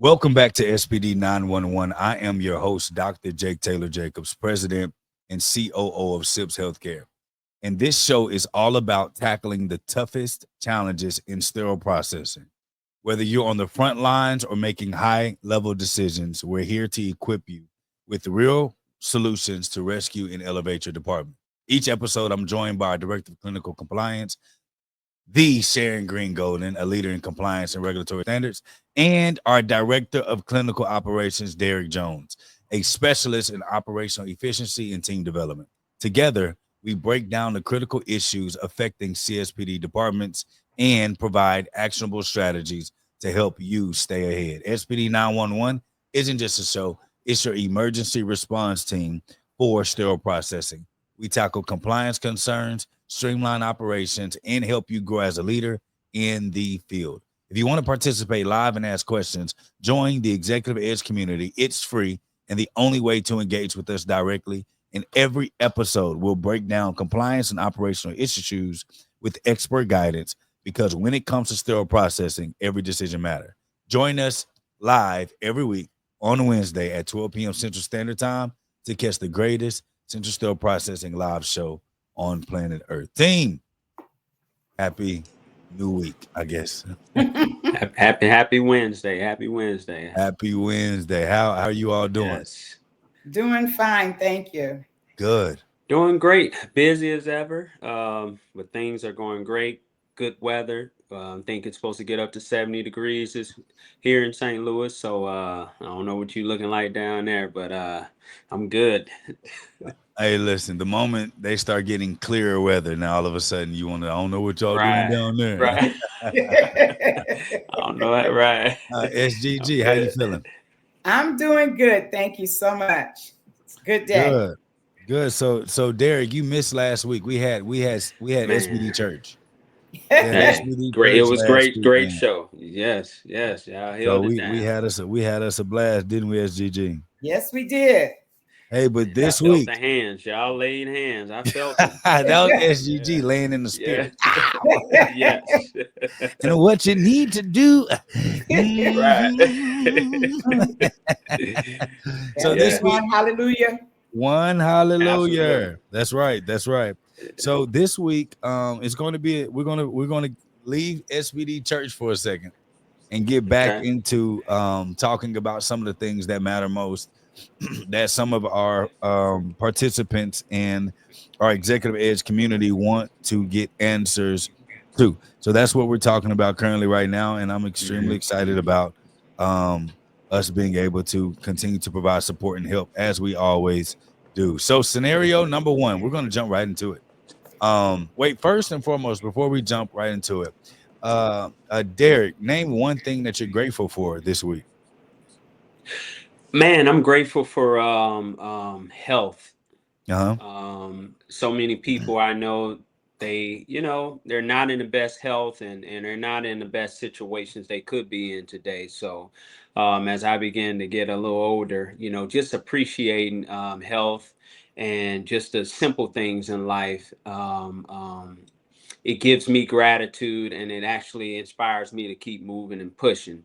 Welcome back to SPD 911. I am your host, Dr. Jake Taylor Jacobs, President and COO of SIPS Healthcare. And this show is all about tackling the toughest challenges in sterile processing. Whether you're on the front lines or making high-level decisions, we're here to equip you with real solutions to rescue and elevate your department. Each episode, I'm joined by our Director of Clinical Compliance, the Sharon Green Golden, a leader in compliance and regulatory standards, and our Director of Clinical Operations, Derek Jones, a specialist in operational efficiency and team development. Together, we break down the critical issues affecting CSPD departments and provide actionable strategies to help you stay ahead. SPD 911 isn't just a show, it's your emergency response team for sterile processing. We tackle compliance concerns, streamline operations, and help you grow as a leader in the field. If you want to participate live and ask questions, join the Executive Edge community. It's free and the only way to engage with us directly. In every episode, we'll break down compliance and operational issues with expert guidance because when it comes to sterile processing, every decision matters. Join us live every week on Wednesday at 12 p.m. Central Standard Time to catch the greatest Central Sterile Processing live show on planet Earth. Team, happy new week, I guess. Happy Wednesday. Happy Wednesday. Happy Wednesday. How are you all doing? Yes. Doing fine, thank you. Good. Doing great. Busy as ever. But things are going great. Good weather. I think it's supposed to get up to 70 degrees here in St. Louis. So I don't know what you're looking like down there, but I'm good. Hey, listen, the moment they start getting clearer weather, now all of a sudden you want to, I don't know what y'all Right. doing down there. Right. I don't know that. Right. SGG, how you feeling? I'm doing good, thank you so much. It's a good day. Good. So Derek, you missed last week. We had SPD Church. Hey, SPD great. It Church was last great weekend. show. Yes. Yeah. So we had us a blast, didn't we, SGG? Yes, we did. Hey, but this I felt week the hands, y'all laid hands. I felt them. that was SGG laying in the spirit. Yeah. Yes. And what you need to do. Right. So this week, hallelujah. one hallelujah. Absolutely. That's right. So this week, it's going to be we're going to leave SPD Church for a second and get back into talking about some of the things that matter most that some of our participants and our Executive Edge community want to get answers to. So that's what we're talking about currently right now, and I'm extremely excited about us being able to continue to provide support and help as we always do. So scenario number one, we're going to jump right into it. Wait, first and foremost, before we jump right into it, Derek, name one thing that you're grateful for this week. Man, I'm grateful for health. So many people I know, they're not in the best health and they're not in the best situations they could be in today. So as I begin to get a little older, just appreciating health and just the simple things in life. It gives me gratitude and it actually inspires me to keep moving and pushing.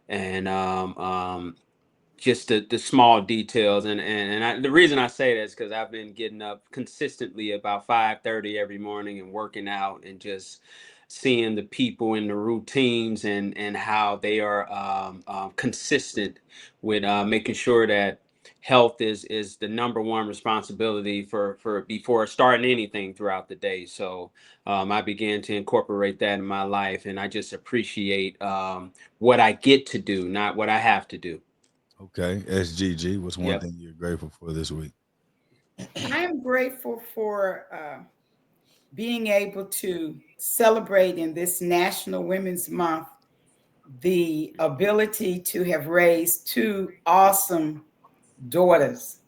And just the small details the reason I say that is because I've been getting up consistently about 5:30 every morning and working out and just seeing the people in the routines and how they are consistent with making sure that health is the number one responsibility for before starting anything throughout the day. So I began to incorporate that in my life, and I just appreciate what I get to do, not what I have to do. Okay, SGG, what's one thing you're grateful for this week? I am grateful for being able to celebrate in this National Women's Month the ability to have raised two awesome daughters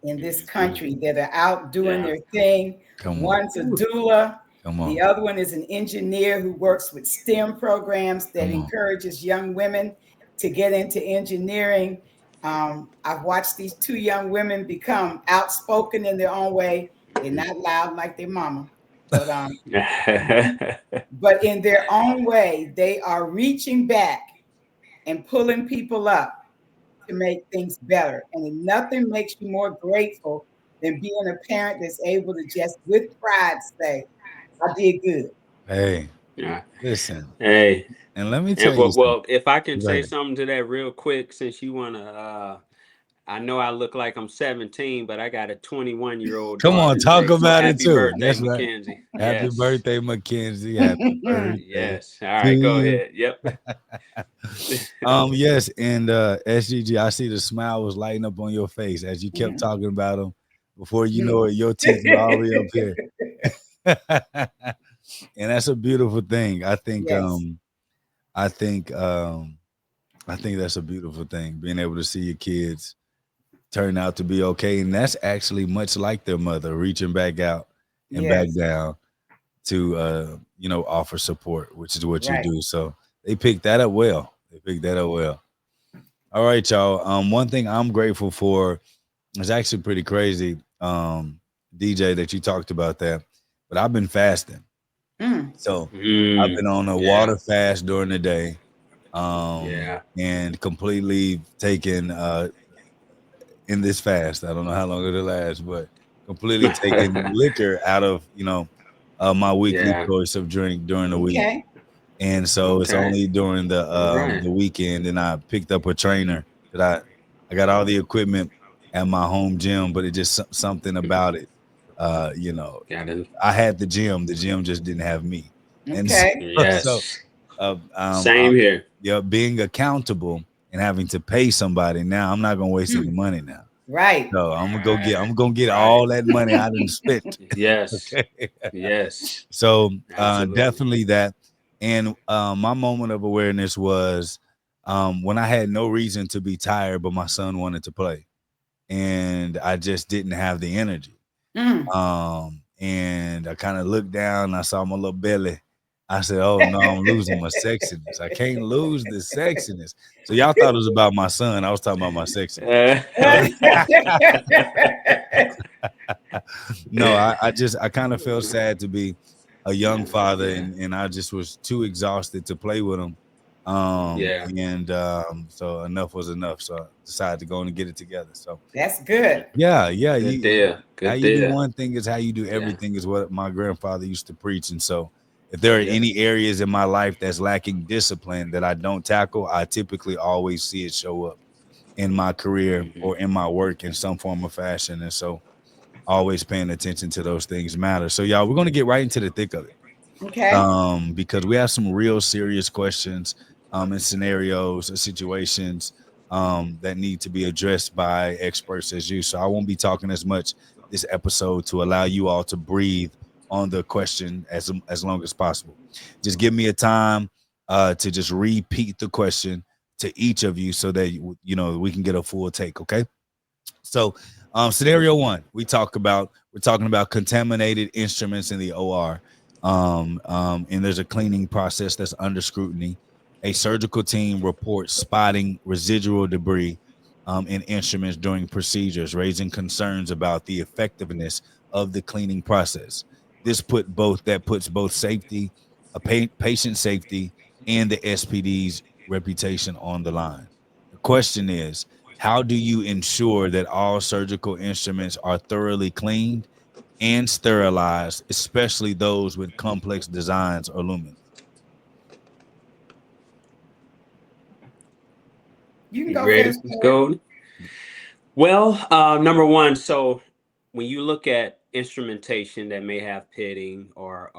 in this country that are out doing their thing. One's a doula. The other one is an engineer who works with STEM programs that encourages young women to get into engineering. I've watched these two young women become outspoken in their own way. They're not loud like their mama, but but in their own way, they are reaching back and pulling people up to make things better. And nothing makes you more grateful than being a parent that's able to just with pride say, I did good. Hey, Yeah. listen, Hey. and let me tell And you something. well, if I can Go say ahead. something to that real quick, since you wanna, I know I look like I'm 17, but I got a 21-year-old Come on, daughter. talk So about it happy too. birthday, That's right. Mackenzie. Happy Yes. birthday, Mackenzie. Happy birthday Yes. All to right, go you. ahead. Yep. Yes, and SGG, I see the smile was lighting up on your face as you kept talking about them. Before you know it, your teeth are already up here. And that's a beautiful thing. Yes. I think I think that's a beautiful thing, being able to see your kids turn out to be okay. And that's actually much like their mother, reaching back out and back Yes. down to offer support, which is what you Right. do. So they picked that up well. They picked that up well. All right, y'all. One thing I'm grateful for is actually pretty crazy, DJ, that you talked about that. But I've been fasting. Mm. So I've been on a Yeah. water fast during the day, Yeah. and completely taken in this fast. I don't know how long it'll last, but completely taking liquor out of my weekly Yeah. choice of drink during the week. Okay. And so it's Okay. only during All right. the weekend, and I picked up a trainer that I got all the equipment at my home gym, but it just something about it. Got it. I had the gym just didn't have me, and so, Okay. so Yes. uh, um, uh, Same here. yeah, being accountable and having to pay somebody now, I'm not gonna waste any Mm. money now. Right. So I'm gonna get Right. all that money I didn't spent. Yes. Okay. Yes. So Absolutely. definitely that. And my moment of awareness was when I had no reason to be tired, but my son wanted to play, and I just didn't have the energy. Mm. And I kind of looked down and I saw my little belly. I said, "Oh no, I'm losing my sexiness. I can't lose the sexiness." So y'all thought it was about my son. I was talking about my sexiness. Uh, So no, I kind of felt sad to be a young yeah. father, Yeah. and I just was too exhausted to play with him. Yeah. And so enough was enough. So I decided to go in and get it together. So That's good. yeah, yeah. Good You deal. how Good you do deal. one thing is how you do Yeah. everything is what my grandfather used to preach. And so if there are Yeah. any areas in my life that's lacking discipline that I don't tackle, I typically always see it show up in my career Hmm. or in my work in some form or fashion. And so always paying attention to those things matter. So y'all, we're going to get right into the thick of it. Okay. Because we have some real serious questions and scenarios or situations that need to be addressed by experts as you. So I won't be talking as much this episode to allow you all to breathe on the question as long as possible. Just give me a time to just repeat the question to each of you so that we can get a full take. Okay. So, scenario one, we're talking about contaminated instruments in the OR, and there's a cleaning process that's under scrutiny. A surgical team reports spotting residual debris in instruments during procedures, raising concerns about the effectiveness of the cleaning process. Puts both safety, patient safety, and the SPD's reputation on the line. The question is, how do you ensure that all surgical instruments are thoroughly cleaned and sterilized, especially those with complex designs or lumens? You can You go ready? first, Let's Terry. go. Well, number one, so when you look at instrumentation that may have pitting or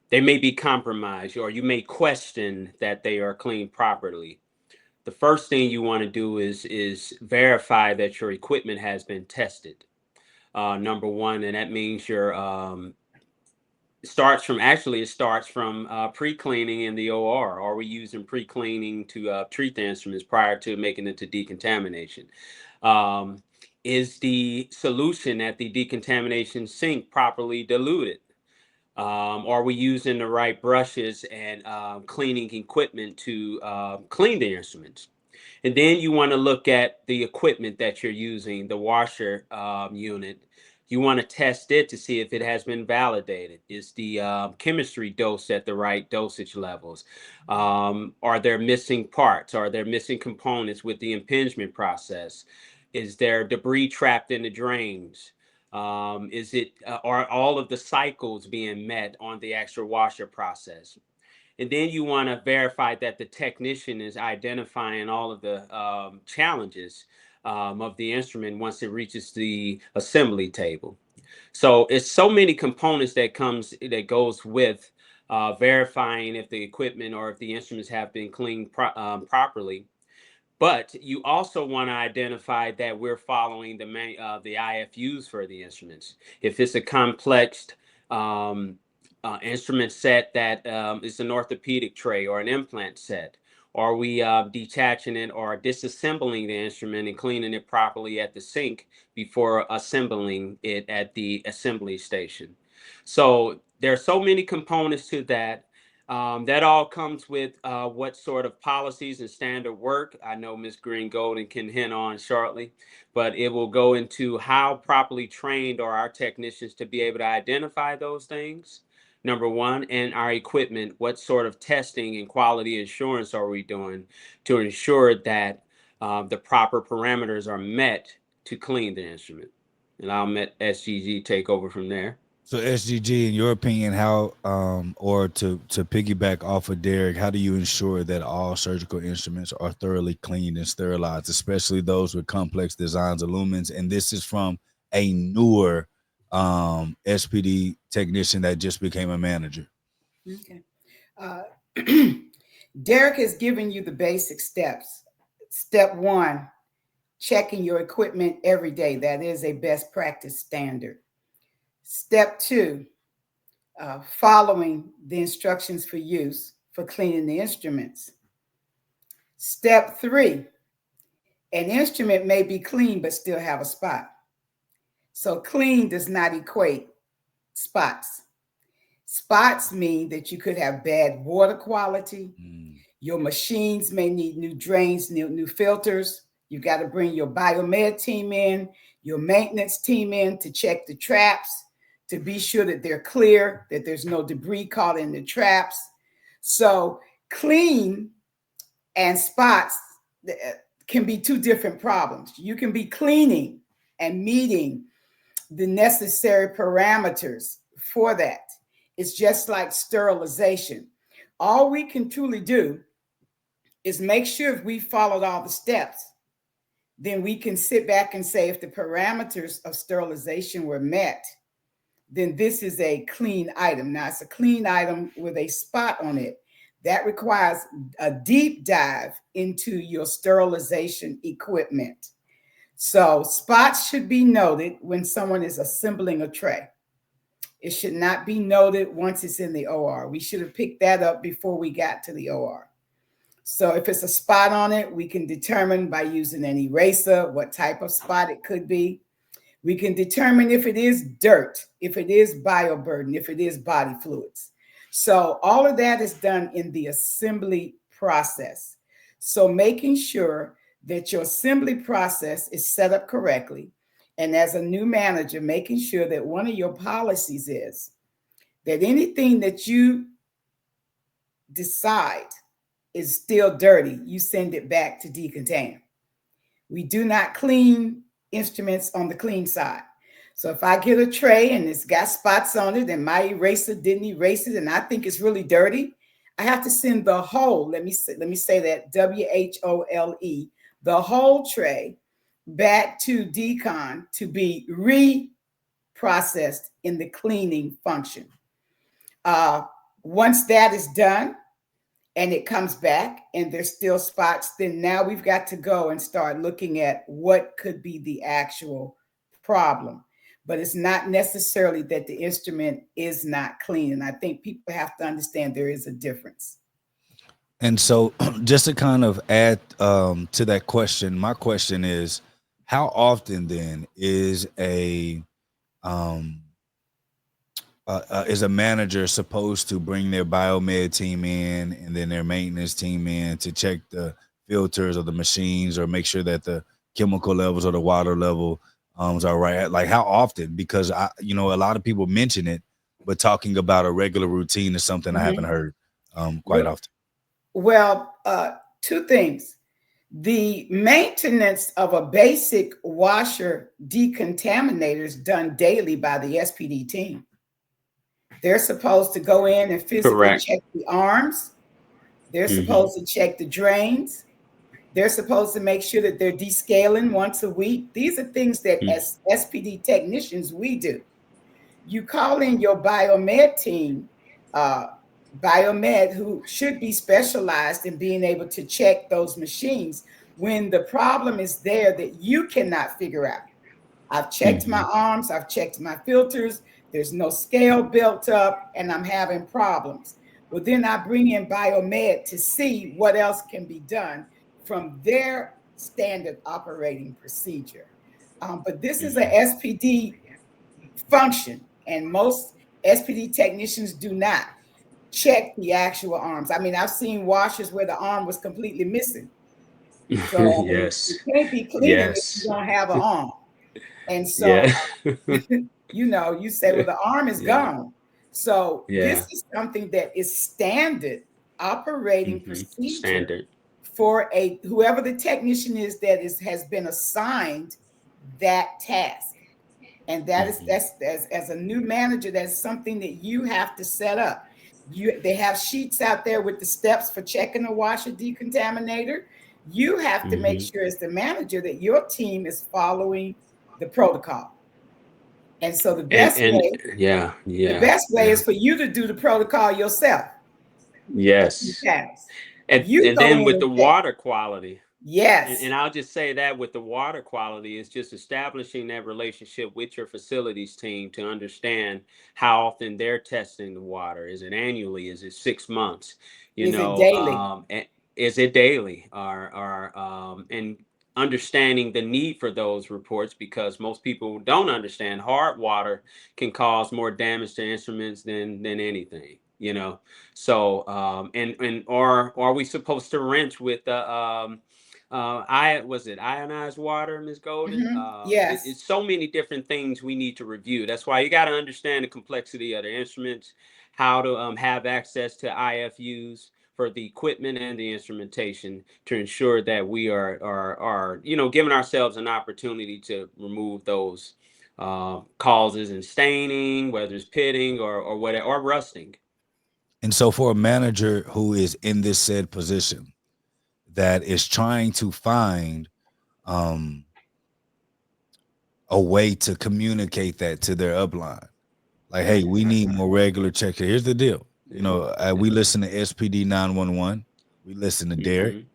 they may be compromised, or you may question that they are cleaned properly. The first thing you want to do is verify that your equipment has been tested. Number one, and that means your it starts from pre-cleaning in the OR. Are we using pre-cleaning to treat the instruments prior to making it to decontamination? Um, is the solution at the decontamination sink properly diluted? Are we using the right brushes and cleaning equipment to clean the instruments? And then you want to look at the equipment that you're using, the washer unit, You want to test it to see if it has been validated. Is the chemistry dosed at the right dosage levels? Are there missing parts? Are there missing components with the impingement process? Is there debris trapped in the drains? Are all of the cycles being met on the actual washer process? And then you want to verify that the technician is identifying all of the challenges of the instrument once it reaches the assembly table. So it's so many components that goes with verifying if the equipment or if the instruments have been cleaned properly. But you also want to identify that we're following the IFUs for the instruments. If it's a complex instrument set that is an orthopedic tray or an implant set, are we detaching it or disassembling the instrument and cleaning it properly at the sink before assembling it at the assembly station? So there are so many components to that. That all comes with what sort of policies and standard work. I know Ms. Green Golden can hint on shortly, but it will go into how properly trained are our technicians to be able to identify those things, number one, and our equipment. What sort of testing and quality assurance are we doing to ensure that the proper parameters are met to clean the instrument? And I'll let SGG take over from there. So SGG, in your opinion, how or to piggyback off of Derek, how do you ensure that all surgical instruments are thoroughly cleaned and sterilized, especially those with complex designs of lumens? And this is from a newer SPD technician that just became a manager. Okay. Derek has given you the basic steps. Step one, checking your equipment every day. That is a best practice standard. Step two, following the instructions for use for cleaning the instruments. Step three, an instrument may be clean but still have a spot. So clean does not equate spots. Spots mean that you could have bad water quality. Your machines may need new drains, new filters. You got to bring your biomed team in, your maintenance team in to check the traps, to be sure that they're clear, that there's no debris caught in the traps. So clean and spots can be two different problems. You can be cleaning and meeting the necessary parameters for that. It's just like sterilization. All we can truly do is make sure if we followed all the steps, then we can sit back and say if the parameters of sterilization were met, then this is a clean item. Now, it's a clean item with a spot on it. That requires a deep dive into your sterilization equipment. So spots should be noted when someone is assembling a tray. It should not be noted once it's in the OR. We should have picked that up before we got to the OR. So if it's a spot on it, we can determine by using an eraser what type of spot it could be. We can determine if it is dirt, if it is bioburden, if it is body fluids. So all of that is done in the assembly process. So making sure that your assembly process is set up correctly. And as a new manager, making sure that one of your policies is that anything that you decide is still dirty, you send it back to decontain. We do not clean instruments on the clean side. So if I get a tray and it's got spots on it and my eraser didn't erase it and I think it's really dirty, I have to send the whole, let me say that, WHOLE, the whole tray back to decon to be reprocessed in the cleaning function. Once that is done and it comes back and there's still spots, then now we've got to go and start looking at what could be the actual problem. But it's not necessarily that the instrument is not clean. And I think people have to understand there is a difference. And so just to kind of add to that question, my question is, how often then is a manager supposed to bring their biomed team in and then their maintenance team in to check the filters of the machines or make sure that the chemical levels or the water level arms are right? Like how often? Because a lot of people mention it, but talking about a regular routine is something I haven't heard quite often. Well, two things. The maintenance of a basic washer decontaminator is done daily by the SPD team. They're supposed to go in and physically check the arms. They're supposed to check the drains. They're supposed to make sure that they're descaling once a week. These are things that as SPD technicians, we do. You call in your biomed team, biomed, who should be specialized in being able to check those machines when the problem is there that you cannot figure out. I've checked my arms, I've checked my filters, there's no scale built up, and I'm having problems. Well, then I bring in biomed to see what else can be done from their standard operating procedure. But this is a SPD function, and most SPD technicians do not check the actual arms. I mean, I've seen washers where the arm was completely missing. So Yes. you can't be cleaning if you don't have an arm. And so, you say, well, the arm is gone. So this is something that is standard operating procedure for whoever the technician is that has been assigned that task. And that's as a new manager, that's something that you have to set up. They have sheets out there with the steps for checking a washer decontaminator. You have to make sure as the manager that your team is following the protocol. And so the best way is for you to do the protocol yourself. Yes. And then with the water quality. Yes. And I'll just say that with the water quality is just establishing that relationship with your facilities team to understand how often they're testing the water. Is it annually? Is it 6 months? Is it daily? Is it daily? And understanding the need for those reports, because most people don't understand hard water can cause more damage to instruments than anything. So are we supposed to rinse with the ionized water, Ms. Golden? Yes. It's so many different things we need to review. That's why you got to understand the complexity of the instruments, how to have access to IFUs for the equipment and the instrumentation to ensure that we are giving ourselves an opportunity to remove those causes and staining, whether it's pitting or whatever, or rusting. And so for a manager who is in this said position that is trying to find a way to communicate that to their upline, like, hey, we need more regular checks. Here's the deal. We listen to SPD 911. We listen to Derek.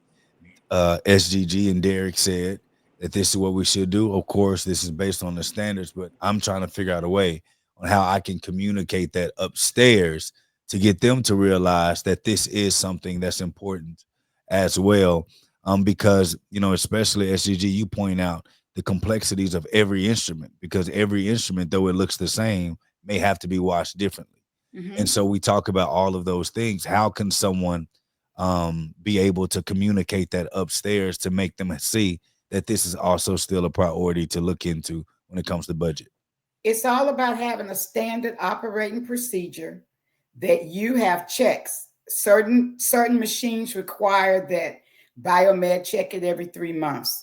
SGG and Derek said that this is what we should do. Of course, this is based on the standards, but I'm trying to figure out a way on how I can communicate that upstairs to get them to realize that this is something that's important as well. Because, especially SGG, you point out the complexities of every instrument, because every instrument, though it looks the same, may have to be washed differently. And so we talk about all of those things. How can someone be able to communicate that upstairs to make them see that this is also still a priority to look into when it comes to budget? It's all about having a standard operating procedure that you have checks. Certain machines require that biomed check it every 3 months.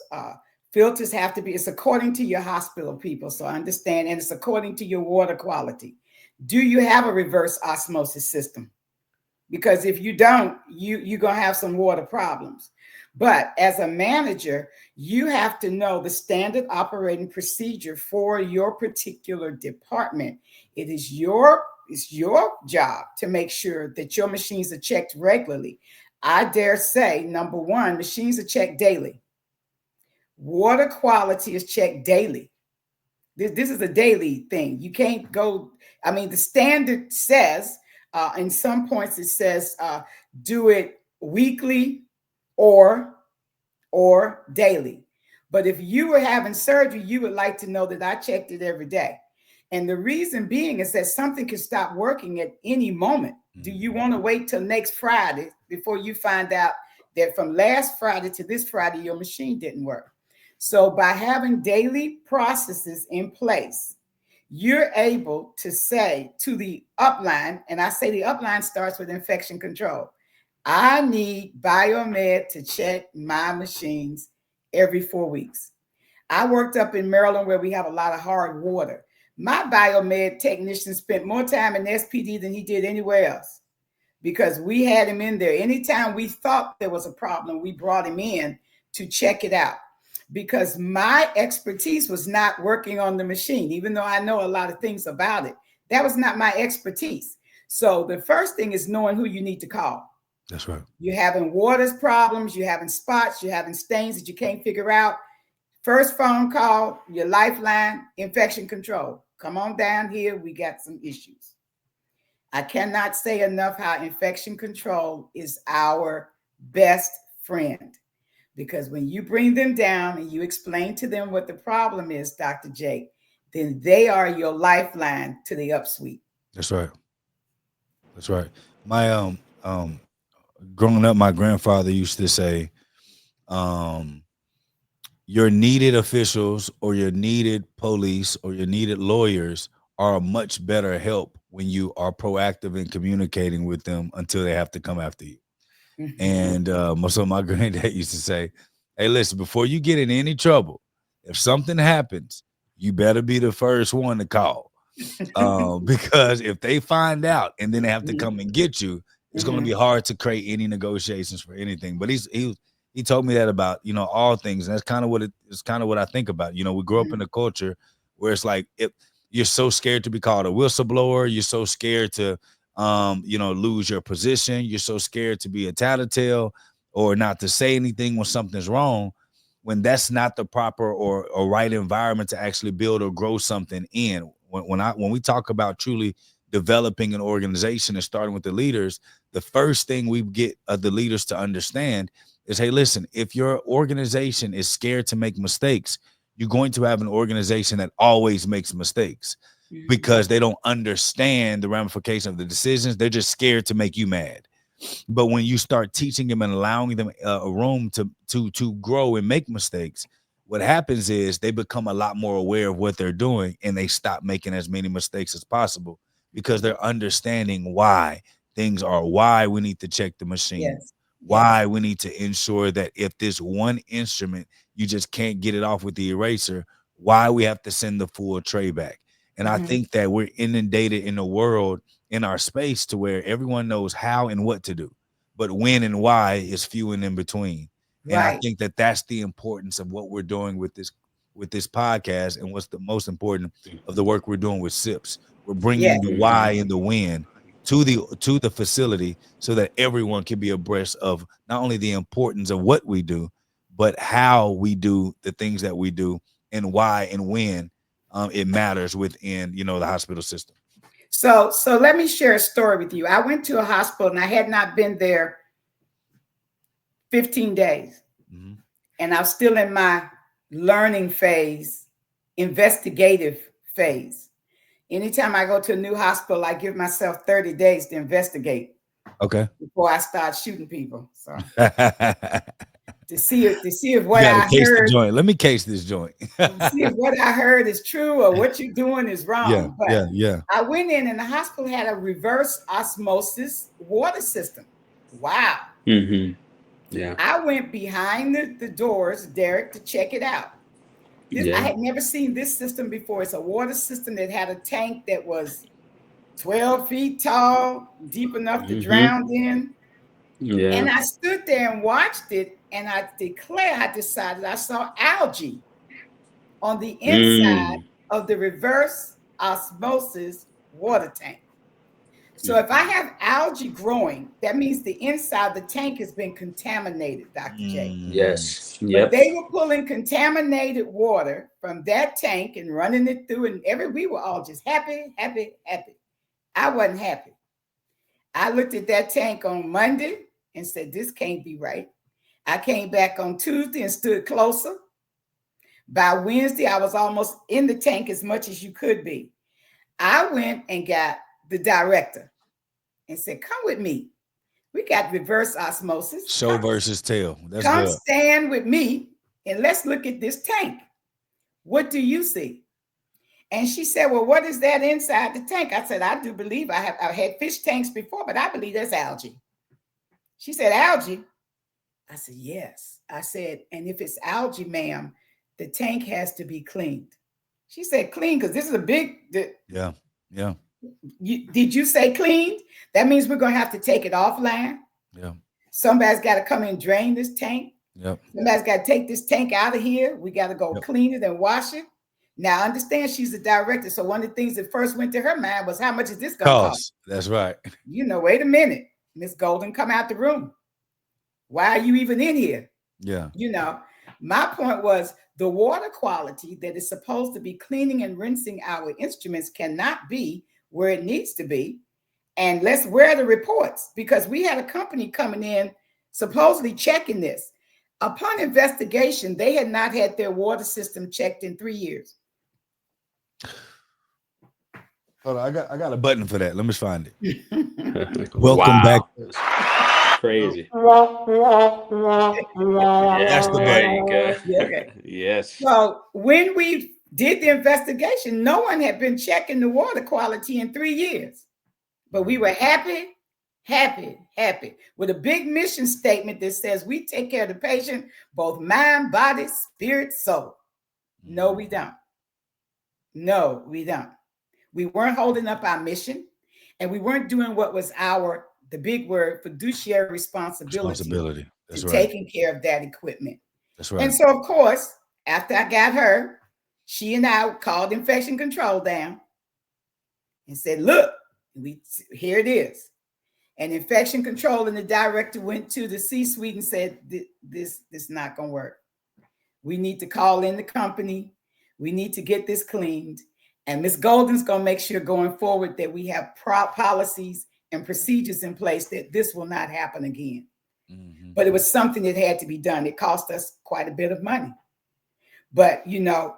Filters have to be, it's according to your hospital people, so understand, and it's according to your water quality. Do you have a reverse osmosis system? Because if you don't, you're going to have some water problems. But as a manager, you have to know the standard operating procedure for your particular department. It's your job to make sure that your machines are checked regularly. I dare say, number one, machines are checked daily. Water quality is checked daily. This is a daily thing. You can't go, the standard says, in some points it says do it weekly or daily. But if you were having surgery, you would like to know that I checked it every day. And the reason being is that something can stop working at any moment. Do you want to wait till next Friday before you find out that from last Friday to this Friday, your machine didn't work? So by having daily processes in place, you're able to say to the upline, and I say the upline starts with infection control. I need biomed to check my machines every 4 weeks. I worked up in Maryland where we have a lot of hard water. My biomed technician spent more time in SPD than he did anywhere else because we had him in there. Anytime we thought there was a problem, we brought him in to check it out because my expertise was not working on the machine, even though I know a lot of things about it. That was not my expertise. So the first thing is knowing who you need to call. That's right. You're having waters problems, you're having spots, you're having stains that you can't figure out. First phone call, your lifeline, infection control. Come on down here, we got some issues. I cannot say enough how infection control is our best friend. Because when you bring them down and you explain to them what the problem is, Dr. Jake, then they are your lifeline to the upsuite. That's right. That's right. My growing up, my grandfather used to say, your needed officials or your needed police or your needed lawyers are a much better help when you are proactive in communicating with them until they have to come after you. Mm-hmm. And so my granddad used to say, hey, listen, before you get in any trouble, if something happens, you better be the first one to call. Because if they find out and then they have to come and get you, it's going to be hard to create any negotiations for anything. But he told me that about, you know, all things. And that's kind of what I think about. You know, we grew up in a culture where it's like, if you're so scared to be called a whistleblower, you're so scared to, you know, lose your position. You're so scared to be a tattletale or not to say anything when something's wrong, when that's not the proper or right environment to actually build or grow something in. When we talk about truly developing an organization and starting with the leaders, the first thing we get the leaders to understand is, hey, listen, if your organization is scared to make mistakes, you're going to have an organization that always makes mistakes because they don't understand the ramification of the decisions. They're just scared to make you mad. But when you start teaching them and allowing them a room to grow and make mistakes, what happens is they become a lot more aware of what they're doing and they stop making as many mistakes as possible because they're understanding why things are, why we need to check the machine, why we need to ensure that if this one instrument, you just can't get it off with the eraser, why we have to send the full tray back. And I think that we're inundated in the world, in our space, to where everyone knows how and what to do, but when and why is few and in between. And I think that that's the importance of what we're doing with this podcast, and what's the most important of the work we're doing with SIPS. We're bringing the why and the when to the facility so that everyone can be abreast of not only the importance of what we do, but how we do the things that we do and why and when it matters within, you know, the hospital system. So let me share a story with you. I went to a hospital and I had not been there 15 days. And I was still in my learning phase, investigative phase. Anytime I go to a new hospital, I give myself 30 days to investigate. Okay. Before I start shooting people. So to see if what I heard. Let me case this joint. To see if what I heard is true or what you're doing is wrong. Yeah. I went in and the hospital had a reverse osmosis water system. Wow. Yeah. I went behind the doors, Derek, to check it out. I had never seen this system before. It's a water system that had a tank that was 12 feet tall, deep enough to drown in. Yeah. And I stood there and watched it, and I decided I saw algae on the inside of the reverse osmosis water tank. So if I have algae growing, that means the inside of the tank has been contaminated, Dr. J. Yes. But they were pulling contaminated water from that tank and running it through, and we were all just happy. I wasn't happy. I looked at that tank on Monday and said, this can't be right. I came back on Tuesday and stood closer. By Wednesday, I was almost in the tank as much as you could be. I went and got the director and said, come with me. We got reverse osmosis. Show versus tell. That's come good. Stand with me and let's look at this tank. What do you see? And she said, well, what is that inside the tank? I said, I do believe I've had fish tanks before, but I believe there's algae. She said, algae? I said, yes. I said, and if it's algae, ma'am, the tank has to be cleaned. She said, clean, because this is a big. Yeah. Did you say cleaned? That means we're going to have to take it offline. Yeah. Somebody's got to come and drain this tank. Yep. Somebody's got to take this tank out of here. We got to go clean it and wash it. Now, I understand she's the director. So one of the things that first went to her mind was, how much is this going to cost? That's right. Wait a minute. Miss Golden, come out the room. Why are you even in here? Yeah. My point was the water quality that is supposed to be cleaning and rinsing our instruments cannot be where it needs to be. And let's wear the reports, because we had a company coming in supposedly checking this. Upon investigation, they had not had their water system checked in 3 years. Hold on, I got a button for that. Let me find it. Welcome back. Crazy. That's the button. Okay. Yes. So when we did the investigation, no one had been checking the water quality in 3 years. But we were happy with a big mission statement that says we take care of the patient, both mind, body, spirit, soul. No, we don't. No, we don't. We weren't holding up our mission, and we weren't doing what was the big word, fiduciary responsibility. That's to right. taking care of that equipment. That's right. And so, of course, after I got her, she and I called infection control down and said, look, here it is. And infection control and the director went to the C-suite and said, this is not going to work. We need to call in the company. We need to get this cleaned. And Ms. Golden's going to make sure going forward that we have policies and procedures in place that this will not happen again. Mm-hmm. But it was something that had to be done. It cost us quite a bit of money. But,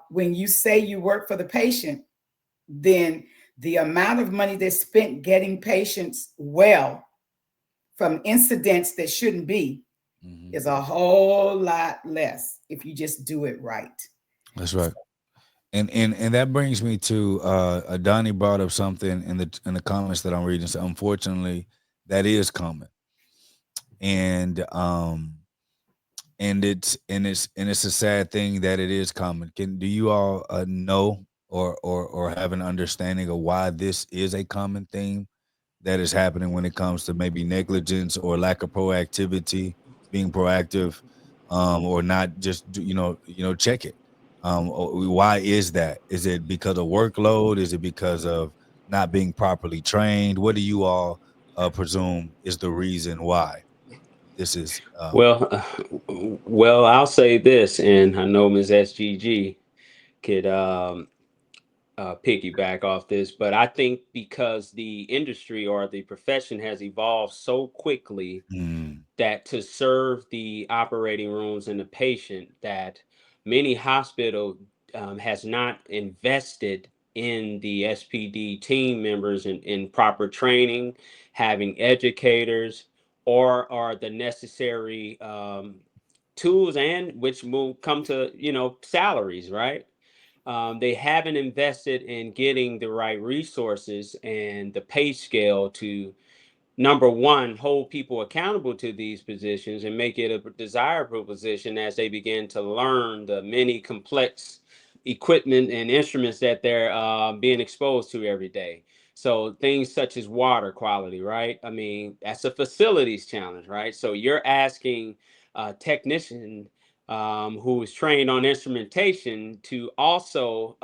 when you say you work for the patient, then the amount of money that's spent getting patients well from incidents that shouldn't be is a whole lot less if you just do it right. That's right. And that brings me to Donnie brought up something in the comments that I'm reading. So unfortunately, that is common, and it's a sad thing that it is common. Do you all know or have an understanding of why this is a common thing that is happening when it comes to maybe negligence or lack of proactivity, being proactive, or not just check it? Why is that? Is it because of workload? Is it because of not being properly trained? What do you all presume is the reason why this is? Well, I'll say this, and I know Ms. SGG could piggyback off this, but I think because the industry or the profession has evolved so quickly that to serve the operating rooms and the patient, that many hospital has not invested in the SPD team members in proper training, having educators, or the necessary tools, and which will come to salaries, right? They haven't invested in getting the right resources and the pay scale to, number one, hold people accountable to these positions and make it a desirable position as they begin to learn the many complex equipment and instruments that they're being exposed to every day. So things such as water quality, right? I mean, that's a facilities challenge, right? So you're asking a technician who is trained on instrumentation to also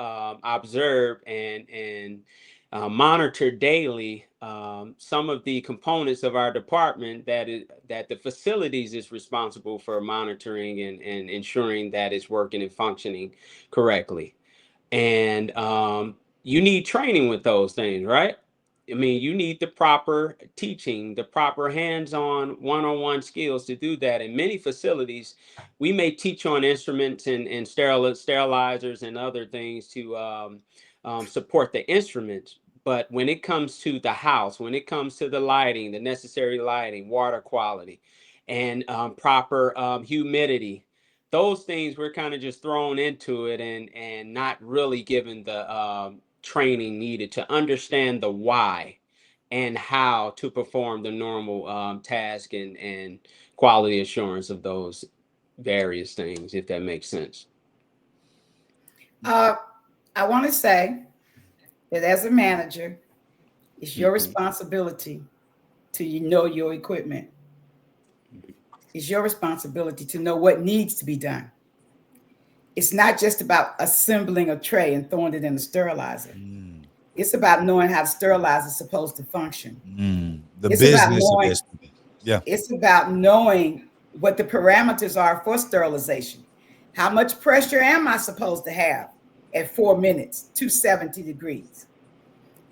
observe and monitor daily some of the components of our department that the facilities is responsible for monitoring and ensuring that it's working and functioning correctly. And you need training with those things, right? I mean, you need the proper teaching, the proper hands-on, one-on-one skills to do that. In many facilities, we may teach on instruments and sterilizers and other things to support the instruments. But when it comes to the house, when it comes to the lighting, the necessary lighting, water quality, and proper humidity, those things we're kind of just thrown into it and not really given the training needed to understand the why and how to perform the normal task and quality assurance of those various things, if that makes sense. I want to say that as a manager, it's your responsibility to know your equipment. It's your responsibility to know what needs to be done. It's not just about assembling a tray and throwing it in the sterilizer. It's about knowing how the sterilizer is supposed to function. The It's business about knowing, of SPD. Yeah. It's about knowing what the parameters are for sterilization. How much pressure am I supposed to have at 4 minutes, 270 degrees?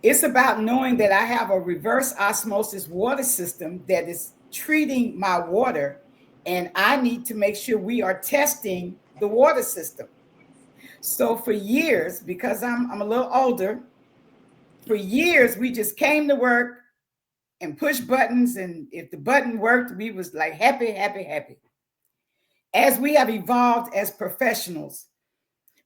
It's about knowing that I have a reverse osmosis water system that is treating my water, and I need to make sure we are testing the water system. So for years, because I'm a little older, for years we just came to work and pushed buttons, and if the button worked, we was like happy, happy, happy. As we have evolved as professionals,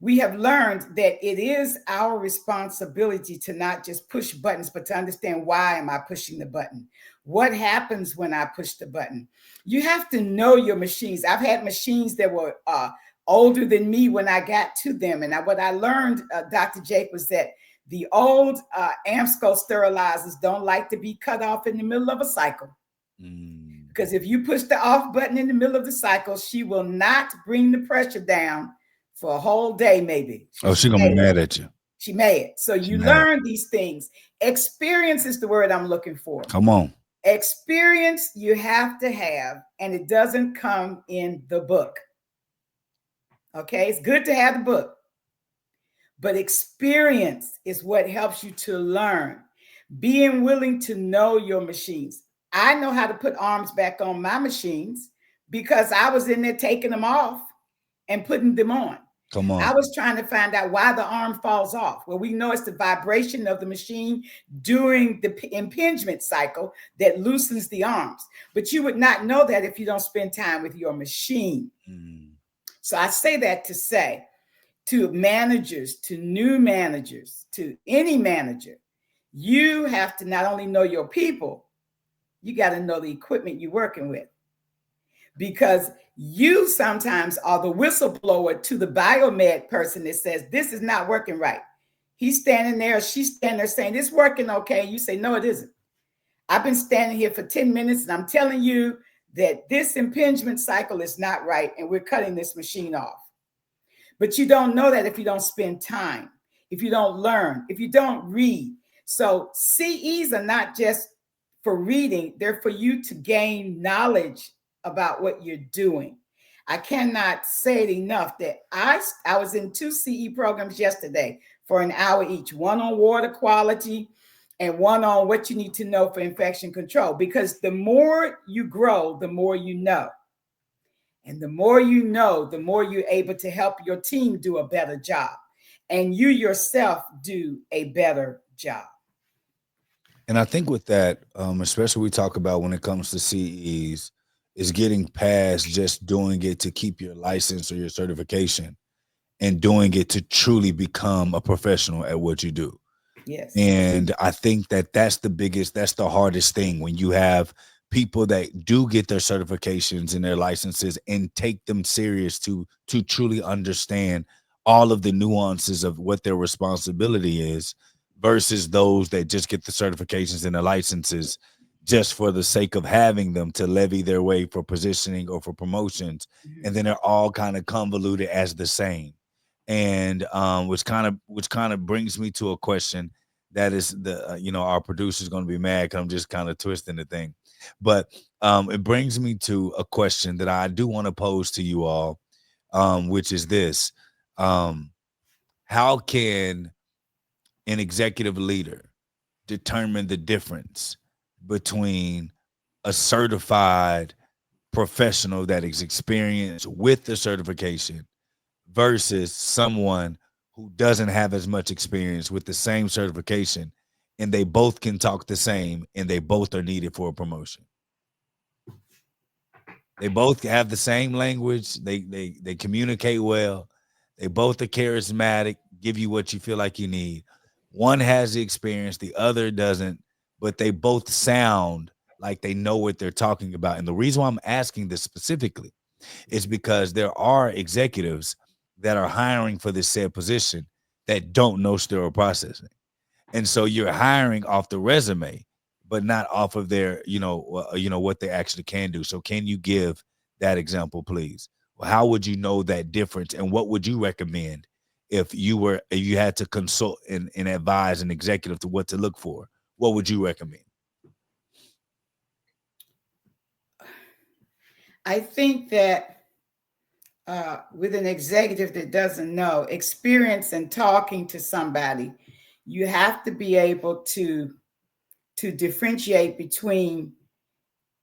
we have learned that it is our responsibility to not just push buttons, but to understand, why am I pushing the button? What happens when I push the button? You have to know your machines. I've had machines that were older than me when I got to them. And what I learned, Dr. Jake, was that the old AMSCO sterilizers don't like to be cut off in the middle of a cycle. Because if you push the off button in the middle of the cycle, she will not bring the pressure down for a whole day, maybe. She's gonna be mad at you. She mad. So you learn these things. Experience is the word I'm looking for. Come on. Experience you have to have, and it doesn't come in the book. Okay, it's good to have the book, but experience is what helps you to learn. Being willing to know your machines. I know how to put arms back on my machines because I was in there taking them off and putting them on. Come on. I was trying to find out why the arm falls off. Well, we know it's the vibration of the machine during the impingement cycle that loosens the arms. But you would not know that if you don't spend time with your machine. So I say that to say to managers, to new managers, to any manager, you have to not only know your people, you got to know the equipment you're working with. Because you sometimes are the whistleblower to the biomed person that says, this is not working right. He's standing there, she's standing there saying, it's working okay. You say, no, it isn't. I've been standing here for 10 minutes and I'm telling you that this impingement cycle is not right and we're cutting this machine off. But you don't know that if you don't spend time, if you don't learn, if you don't read. So CEs are not just for reading, they're for you to gain knowledge about what you're doing. I cannot say it enough that I was in 2 CE programs yesterday for an hour each, one on water quality and one on what you need to know for infection control. Because the more you grow, the more you know. And the more you know, the more you're able to help your team do a better job. And you yourself do a better job. And I think with that, especially we talk about when it comes to CEs, is getting past just doing it to keep your license or your certification and doing it to truly become a professional at what you do. Yes. And I think that that's the hardest thing when you have people that do get their certifications and their licenses and take them serious to truly understand all of the nuances of what their responsibility is versus those that just get the certifications and the licenses just for the sake of having them to levy their way for positioning or for promotions. And then they're all kind of convoluted as the same. And which kind of brings me to a question that is our producer's going to be mad because I'm just kind of twisting the thing. But it brings me to a question that I do want to pose to you all, which is this. How can an executive leader determine the difference between a certified professional that is experienced with the certification versus someone who doesn't have as much experience with the same certification, and they both can talk the same and they both are needed for a promotion? They both have the same language. They communicate well. They both are charismatic, give you what you feel like you need. One has the experience, the other doesn't, but they both sound like they know what they're talking about. And the reason why I'm asking this specifically is because there are executives that are hiring for this said position that don't know sterile processing. And so you're hiring off the resume, but not off of their, what they actually can do. So can you give that example, please? How would you know that difference, and what would you recommend if you had to consult and advise an executive to what to look for? What would you recommend? I think that with an executive that doesn't know, experience in talking to somebody, you have to be able to differentiate between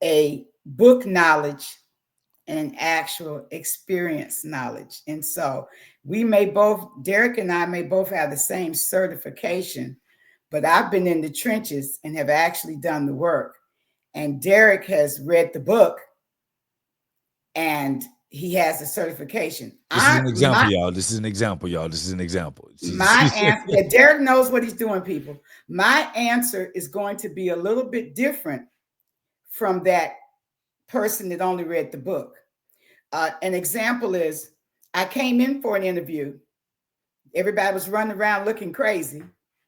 a book knowledge and actual experience knowledge. And so Derek and I may both have the same certification, but I've been in the trenches and have actually done the work. And Derek has read the book and he has a certification. This is an example, y'all. This is an example, y'all. This is an example. My answer, yeah, Derek knows what he's doing, people. My answer is going to be a little bit different from that person that only read the book. An example is I came in for an interview. Everybody was running around looking crazy.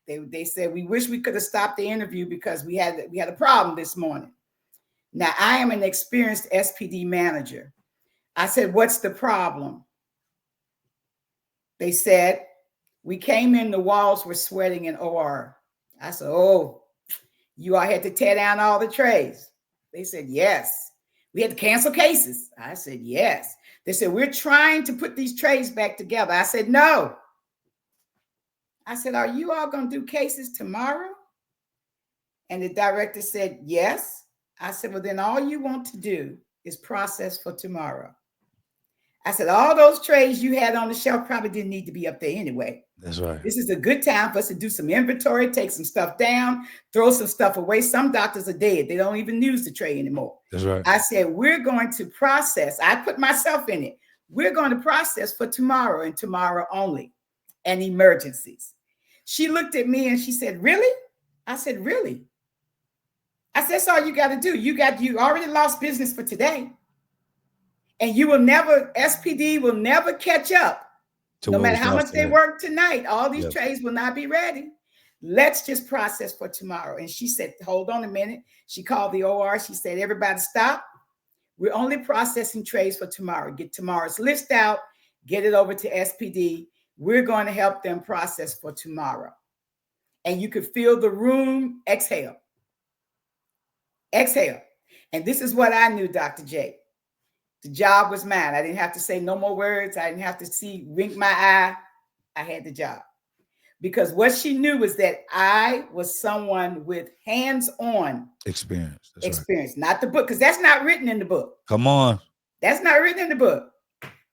They said, we wish we could have stopped the interview because we had a problem this morning. Now, I am an experienced SPD manager. I said, what's the problem? They said, we came in, the walls were sweating in OR. I said, oh, you all had to tear down all the trays. They said, yes. We had to cancel cases. I said, yes. They said, we're trying to put these trays back together. I said, no. I said, are you all going to do cases tomorrow? And the director said, yes. I said, well, then all you want to do is process for tomorrow. I said, all those trays you had on the shelf probably didn't need to be up there anyway. That's right. This is a good time for us to do some inventory, take some stuff down, throw some stuff away. Some doctors are dead. They don't even use the tray anymore. That's right. I said, we're going to process. I put myself in it. We're going to process for tomorrow and tomorrow only, and emergencies. She looked at me and she said, really? I said, really? I said, that's all you got to do. You already lost business for today. And you will never, SPD will never catch up. No matter how much they work tonight, all these trays will not be ready. Let's just process for tomorrow. And she said, hold on a minute. She called the OR. She said, everybody stop. We're only processing trays for tomorrow. Get tomorrow's list out, get it over to SPD. We're going to help them process for tomorrow. And you could feel the room exhale. Exhale. And this is what I knew, Dr. J. The job was mine. I didn't have to say no more words. I didn't have to wink my eye. I had the job. Because what she knew was that I was someone with hands-on experience. Experience, right. Not the book, because that's not written in the book. Come on. That's not written in the book.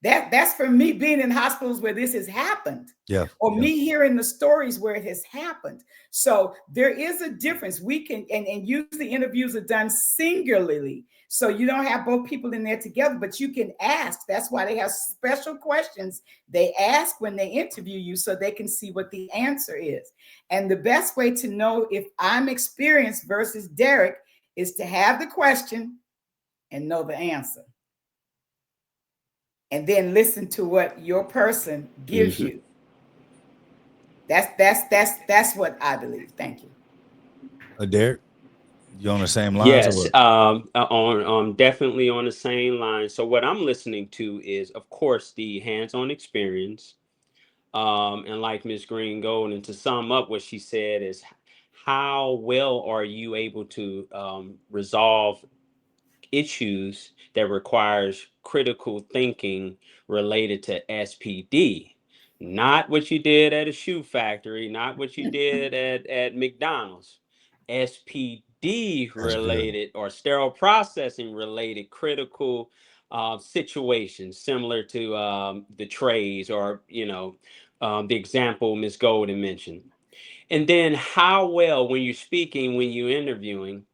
That's for me being in hospitals where this has happened. Yeah. Or me hearing the stories where it has happened. So there is a difference. We can, and usually interviews are done singularly. So you don't have both people in there together, but you can ask. That's why they have special questions they ask when they interview you so they can see what the answer is. And the best way to know if I'm experienced versus Derek is to have the question and know the answer. And then listen to what your person gives you. That's what I believe. Thank you. Derek, you on the same lines? Yes, on definitely on the same line. So what I'm listening to is, of course, the hands-on experience, and like Ms. Green Gold. And to sum up what she said is, how well are you able to resolve issues that requires critical thinking related to SPD? Not what you did at a shoe factory, not what you did at McDonald's. SPD related or sterile processing related critical situations, similar to the trays or the example Ms. Golden mentioned. And then how well, when you're speaking, when you're interviewing,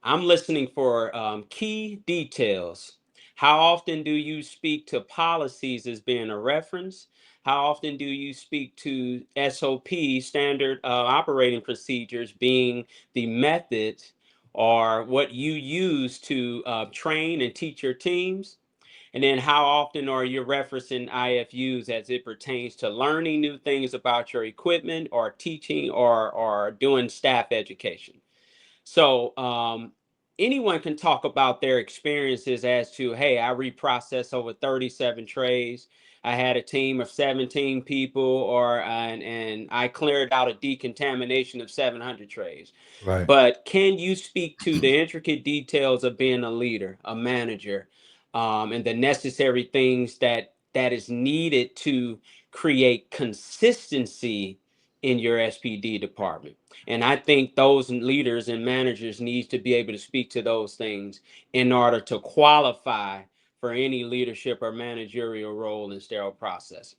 I'm listening for key details. How often do you speak to policies as being a reference? How often do you speak to SOP, standard operating procedures, being the methods or what you use to train and teach your teams? And then how often are you referencing IFUs as it pertains to learning new things about your equipment or teaching or doing staff education? So anyone can talk about their experiences as to, hey, I reprocessed over 37 trays. I had a team of 17 people, or and I cleared out a decontamination of 700 trays. Right. But can you speak to the intricate details of being a leader, a manager, and the necessary things that is needed to create consistency in your SPD department? And I think those leaders and managers need to be able to speak to those things in order to qualify for any leadership or managerial role in sterile processing.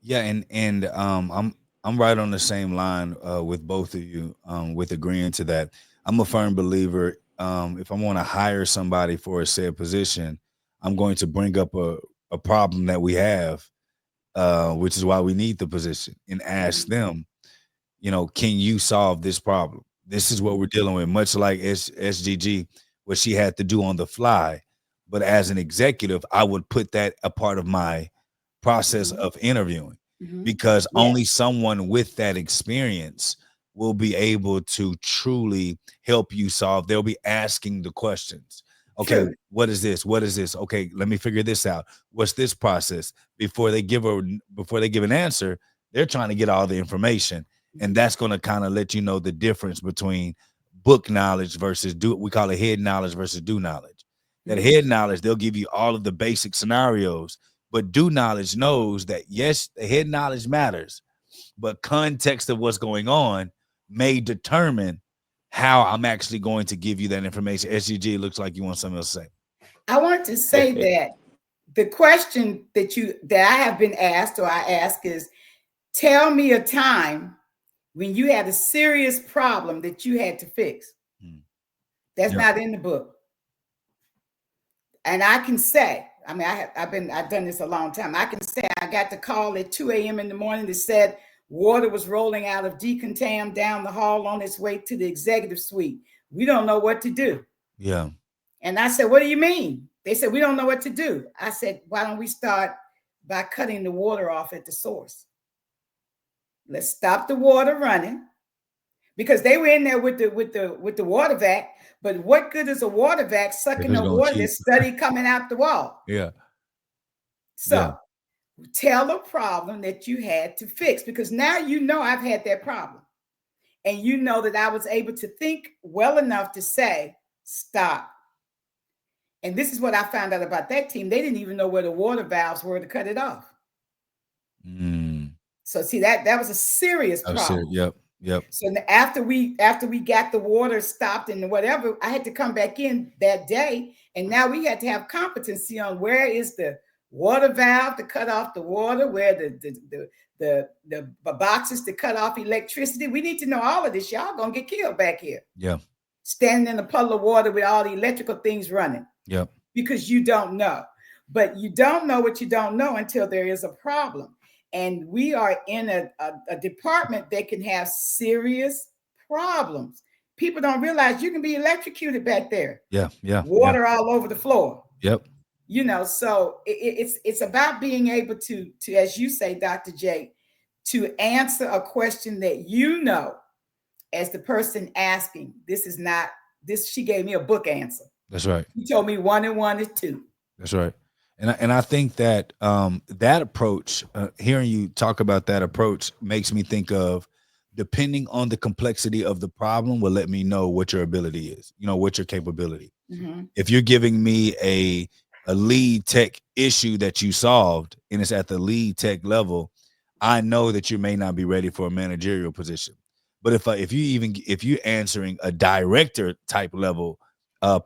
Yeah, and I'm right on the same line with both of you with agreeing to that. I'm a firm believer. If I want to hire somebody for a said position, I'm going to bring up a problem that we have, which is why we need the position, and ask them, can you solve this problem? This is what we're dealing with, much like SGG, what she had to do on the fly. But as an executive, I would put that a part of my process of interviewing, because only someone with that experience will be able to truly help you solve. They'll be asking the questions. Okay, True. what is this? What is this? Okay, let me figure this out. What's this process? Before they give an answer, they're trying to get all the information. And that's going to kind of let you know the difference between book knowledge versus we call it head knowledge versus do knowledge. That head knowledge, they'll give you all of the basic scenarios, but do knowledge knows that, yes, the head knowledge matters, but context of what's going on may determine how I'm actually going to give you that information. SGG, looks like you want something else to say. I want to say that the question that I have been asked, or I ask, is, tell me a time when you had a serious problem that you had to fix. That's not in the book. And I can say, I mean, I've done this a long time. I can say I got the call at 2 a.m. in the morning that said water was rolling out of decontam down the hall on its way to the executive suite. We don't know what to do. Yeah. And I said, what do you mean? They said, we don't know what to do. I said, why don't we start by cutting the water off at the source? Let's stop the water running, because they were in there with the water vac. But what good is a water vac sucking the water that's steady coming out the wall? Yeah. So tell a problem that you had to fix, because now I've had that problem. And you know that I was able to think well enough to say, stop. And this is what I found out about that team. They didn't even know where the water valves were to cut it off. So see, that was a serious problem. Yep. So after we got the water stopped and whatever, I had to come back in that day, and now we had to have competency on where is the water valve to cut off the water, where the boxes to cut off electricity. We need to know all of this. Y'all gonna get killed back here. Yeah. Standing in a puddle of water with all the electrical things running. Yep. Because you don't know. But you don't know what you don't know until there is a problem. And we are in a department that can have serious problems. People don't realize you can be electrocuted back there. Yeah. Water all over the floor. Yep. So it's about being able to, as you say, Dr. J, to answer a question that as the person asking. She gave me a book answer. That's right. She told me 1 and 1 is 2. That's right. And I think that that approach, hearing you talk about that approach, makes me think of, depending on the complexity of the problem, will let me know what your ability is, what your capability. If you're giving me a lead tech issue that you solved and it's at the lead tech level, I know that you may not be ready for a managerial position. But if you're answering a director type level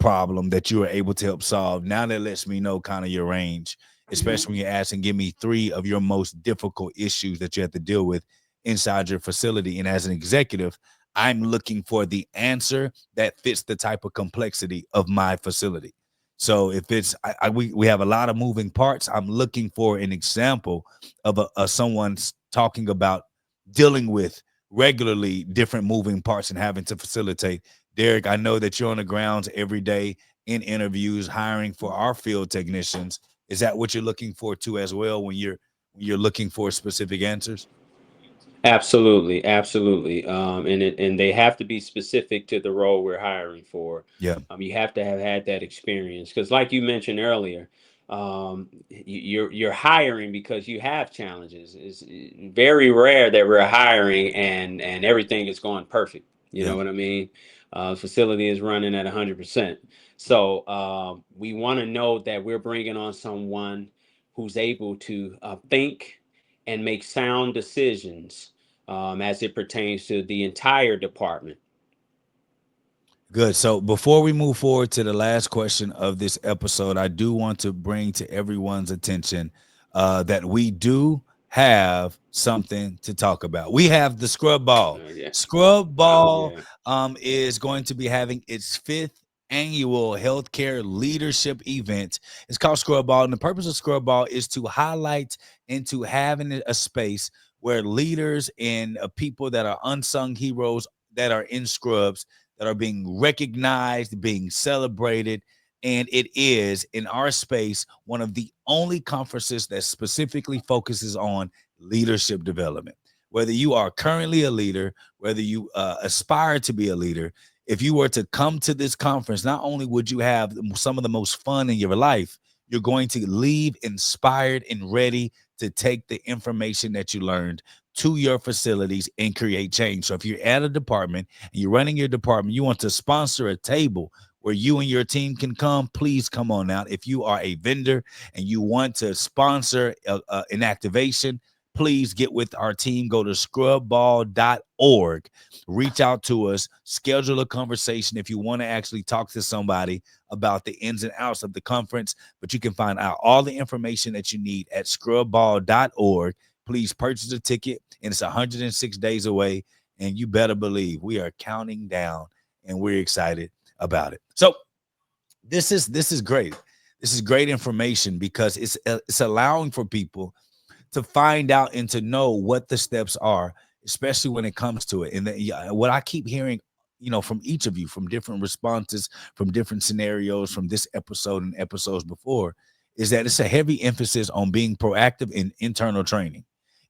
problem that you are able to help solve, now that lets me know kind of your range, especially when you're asking, give me 3 of your most difficult issues that you have to deal with inside your facility. And as an executive, I'm looking for the answer that fits the type of complexity of my facility. So if it's we have a lot of moving parts, I'm looking for an example of a someone's talking about dealing with regularly different moving parts and having to facilitate. Derek, I know that you're on the grounds every day in interviews, hiring for our field technicians. Is that what you're looking for too, as well, when you're looking for specific answers? Absolutely, absolutely. And they have to be specific to the role we're hiring for. Yeah, You have to have had that experience because, like you mentioned earlier, you're hiring because you have challenges. It's very rare that we're hiring and everything is going perfect. You yeah. know what I mean? Facility is running at 100%. So we want to know that we're bringing on someone who's able to think and make sound decisions as it pertains to the entire department. Good. So before we move forward to the last question of this episode, I do want to bring to everyone's attention that we do have something to talk about. We have the Scrub Ball. Yeah. Scrub Oh Ball yeah. is going to be having its fifth annual healthcare leadership event. It's called Scrub Ball, and the purpose of Scrub Ball is to highlight and to having a space where leaders and people that are unsung heroes that are in scrubs, that are being recognized, being celebrated. And it is, in our space, one of the only conferences that specifically focuses on leadership development. Whether you are currently a leader, whether you aspire to be a leader, if you were to come to this conference, not only would you have some of the most fun in your life, you're going to leave inspired and ready to take the information that you learned to your facilities and create change. So if you're at a department and you're running your department, you want to sponsor a table where you and your team can come, please come on out. If you are a vendor and you want to sponsor an activation, please get with our team. Go to scrubball.org, reach out to us, schedule a conversation if you want to actually talk to somebody about the ins and outs of the conference. But you can find out all the information that you need at scrubball.org. Please purchase a ticket, and it's 106 days away. And you better believe we are counting down, and we're excited about it. So this is great. This is great information because it's allowing for people to find out and to know what the steps are, especially when it comes to it. And what I keep hearing, from each of you, from different responses, from different scenarios, from this episode and episodes before, is that it's a heavy emphasis on being proactive in internal training.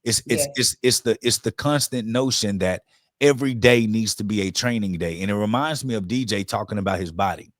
It's it's Yes. it's it's the it's the constant notion that every day needs to be a training day. And it reminds me of DJ talking about his body.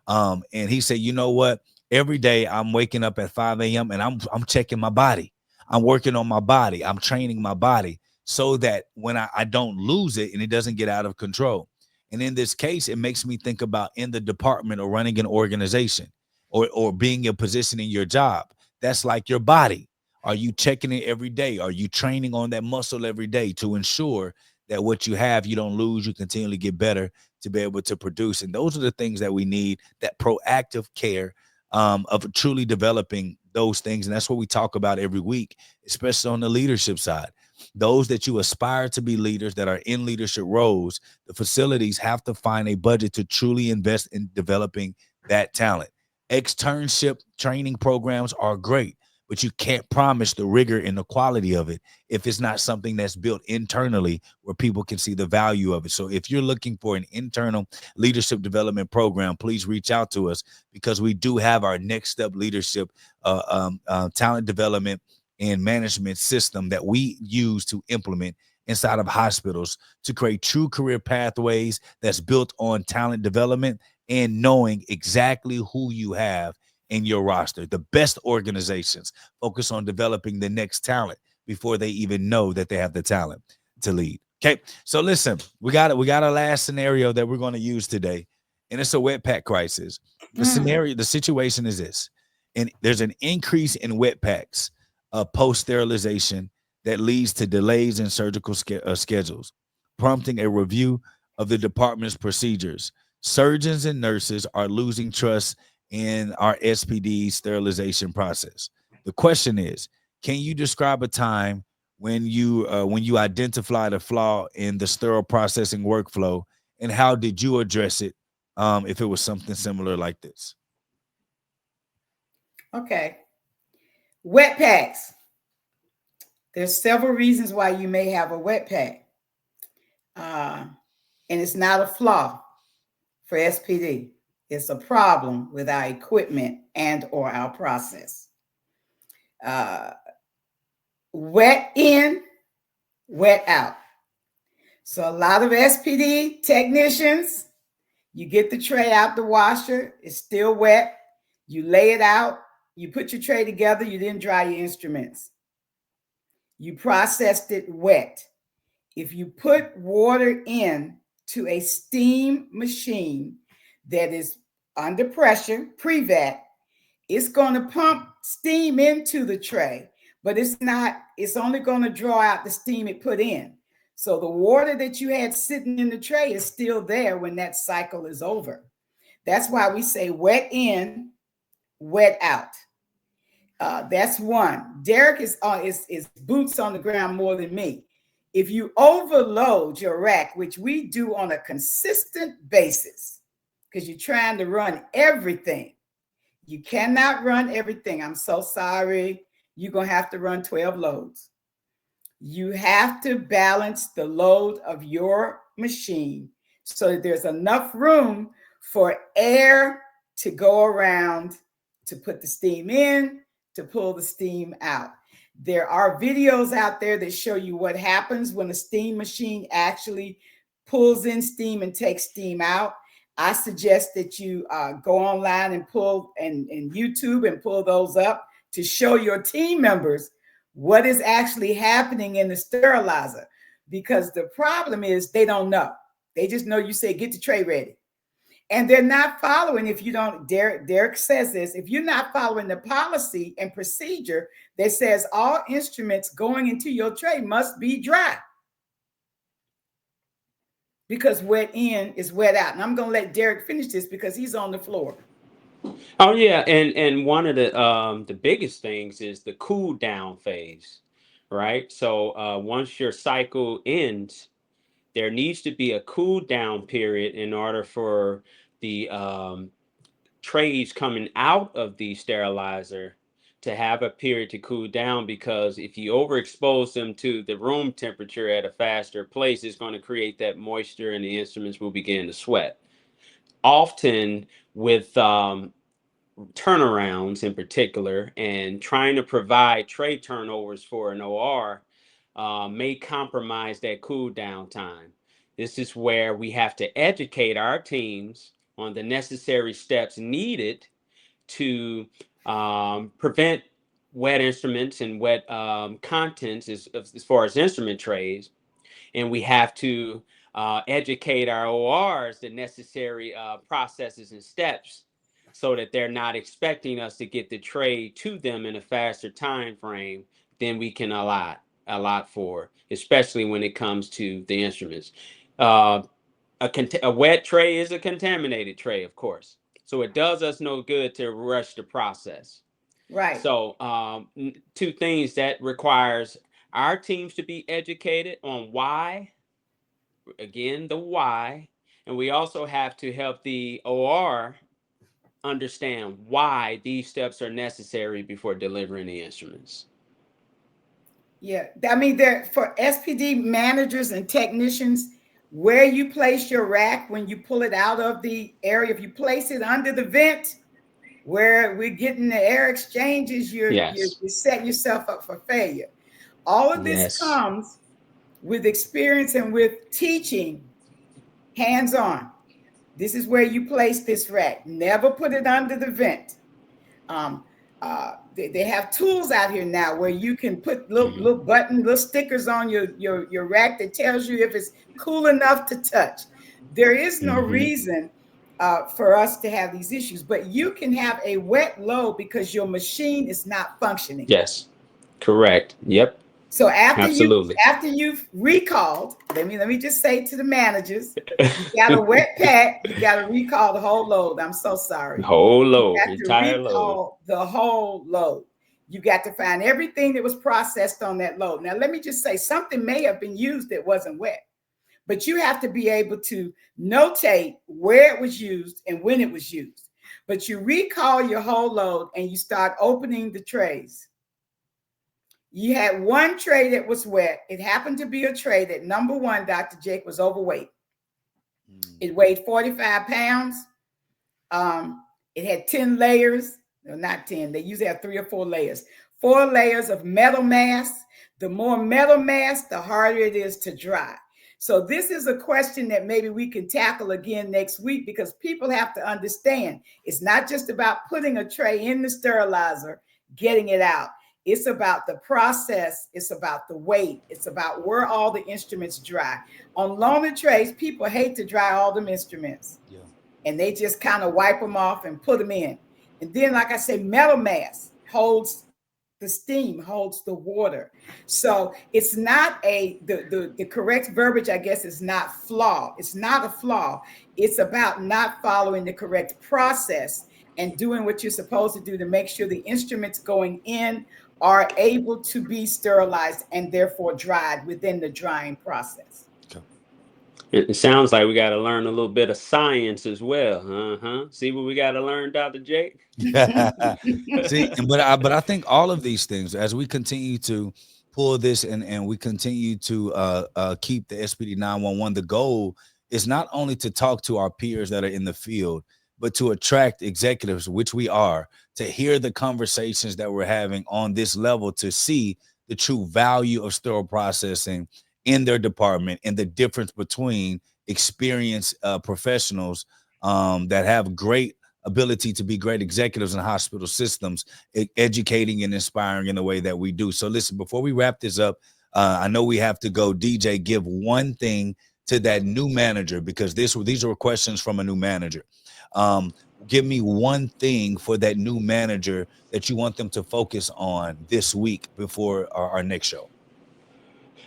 And he said, you know what? Every day I'm waking up at 5 a.m. and I'm checking my body. I'm working on my body. I'm training my body so that when I don't lose it and it doesn't get out of control. And in this case, it makes me think about in the department or running an organization or being in a position in your job. That's like your body. Are you checking it every day? Are you training on that muscle every day to ensure that what you have, you don't lose, you continually get better to be able to produce? And those are the things that we need, that proactive care of truly developing those things. And that's what we talk about every week, especially on the leadership side. Those that you aspire to be leaders that are in leadership roles, the facilities have to find a budget to truly invest in developing that talent. Externship training programs are great, but you can't promise the rigor and the quality of it if it's not something that's built internally where people can see the value of it. So if you're looking for an internal leadership development program, please reach out to us because we do have our next step leadership talent development and management system that we use to implement inside of hospitals to create true career pathways that's built on talent development and knowing exactly who you have in your roster. The best organizations focus on developing the next talent before they even know that they have the talent to lead. Okay, so listen, we got it. We got a last scenario that we're going to use today, and it's a wet pack crisis. The situation is this, and there's an increase in wet packs post sterilization that leads to delays in surgical schedules, prompting a review of the department's procedures. Surgeons and nurses are losing trust in our SPD sterilization process. The question is, can you describe a time when you identified a flaw in the sterile processing workflow, and how did you address it if it was something similar like this? Okay. Wet packs. There's several reasons why you may have a wet pack. And it's not a flaw for SPD. It's a problem with our equipment and or our process. Wet in, wet out. So a lot of SPD technicians, you get the tray out the washer, it's still wet. You lay it out, you put your tray together, you didn't dry your instruments. You processed it wet. If you put water in to a steam machine that is under pressure, pre-vat, it's going to pump steam into the tray, but it's only going to draw out the steam it put in. So the water that you had sitting in the tray is still there when that cycle is over. That's why we say wet in, wet out. That's one. Derek is boots on the ground more than me. If you overload your rack, which we do on a consistent basis, because you're trying to run everything, you cannot run everything. I'm so sorry. You're going to have to run 12 loads. You have to balance the load of your machine so that there's enough room for air to go around to put the steam in, to pull the steam out. There are videos out there that show you what happens when a steam machine actually pulls in steam and takes steam out. I suggest that you go online and pull and YouTube and pull those up to show your team members what is actually happening in the sterilizer, because the problem is they don't know. They just know you say, get the tray ready. And they're not following, if you don't, Derek says this, if you're not following the policy and procedure that says all instruments going into your tray must be dry. Because wet in is wet out. And I'm going to let Derek finish this because he's on the floor. Oh yeah, and one of the biggest things is the cool down phase, right? So once your cycle ends, there needs to be a cool down period in order for the trays coming out of the sterilizer to have a period to cool down, because if you overexpose them to the room temperature at a faster place, it's going to create that moisture and the instruments will begin to sweat. Often with turnarounds in particular, and trying to provide tray turnovers for an OR may compromise that cool down time. This is where we have to educate our teams on the necessary steps needed to prevent wet instruments and wet contents as far as instrument trays. And we have to educate our ORs the necessary processes and steps so that they're not expecting us to get the tray to them in a faster time frame than we can allot for, especially when it comes to the instruments. A wet tray is a contaminated tray, of course. So it does us no good to rush the process. Right. So two things that requires our teams to be educated on why, again, the why, and we also have to help the OR understand why these steps are necessary before delivering the instruments. Yeah, I mean, there for SPD managers and technicians, where you place your rack when you pull it out of the area, if you place it under the vent where we're getting the air exchanges, you're setting yourself up for failure. All of this comes with experience and with teaching hands-on. This is where you place this rack. Never put it under the vent. They have tools out here now where you can put little stickers on your rack that tells you if it's cool enough to touch. There is no reason for us to have these issues, but you can have a wet load because your machine is not functioning. Yes, correct. Yep. So after you've recalled, let me just say to the managers, you got a wet pack, you got to recall the whole load. I'm so sorry. Whole load, entire load. The whole load. You got to find everything that was processed on that load. Now, let me just say, something may have been used that wasn't wet, but you have to be able to notate where it was used and when it was used. but you recall your whole load and you start opening the trays. You had one tray that was wet. It happened to be a tray that, number one, Dr. Jake, was overweight. It weighed 45 pounds. It had 10 layers. No, not 10. They usually have 3 or 4 layers. 4 layers of metal mass. The more metal mass, the harder it is to dry. So this is a question that maybe we can tackle again next week, because people have to understand it's not just about putting a tray in the sterilizer, getting it out. It's about the process. It's about the weight. It's about where all the instruments dry. On loaner trays, people hate to dry all them instruments. Yeah. And they just kind of wipe them off and put them in. And then, like I say, metal mass holds the steam, holds the water. So it's not the correct verbiage, I guess, is not flaw. It's not a flaw. It's about not following the correct process and doing what you're supposed to do to make sure the instruments going in are able to be sterilized and therefore dried within the drying process. It sounds like we got to learn a little bit of science as well. See what we got to learn, Dr. Jake? See, but I think all of these things, as we continue to pull this and we continue to keep the SPD 911, the goal is not only to talk to our peers that are in the field, but to attract executives, which we are, to hear the conversations that we're having on this level, to see the true value of sterile processing in their department and the difference between experienced professionals that have great ability to be great executives in hospital systems, educating and inspiring in the way that we do. So listen, before we wrap this up, I know we have to go. DJ, give one thing to that new manager, because these are questions from a new manager. Give me one thing for that new manager that you want them to focus on this week before our next show.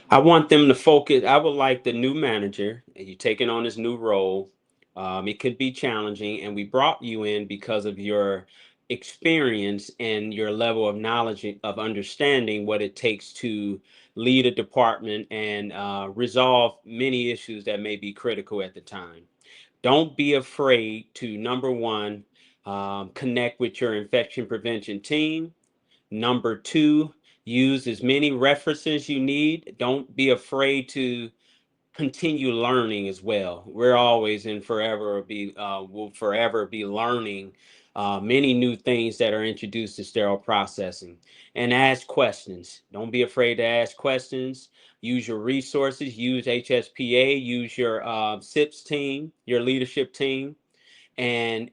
I want them to focus. I would like the new manager, and you're taking on this new role. It could be challenging, and we brought you in because of your experience and your level of knowledge of understanding what it takes to lead a department and resolve many issues that may be critical at the time. Don't be afraid to, number one, connect with your infection prevention team. Number two, use as many references you need. Don't be afraid to continue learning as well. We're always in will forever be learning many new things that are introduced to sterile processing. And ask questions. Don't be afraid to ask questions. Use your resources. Use HSPA. Use your SIPS team, your leadership team, and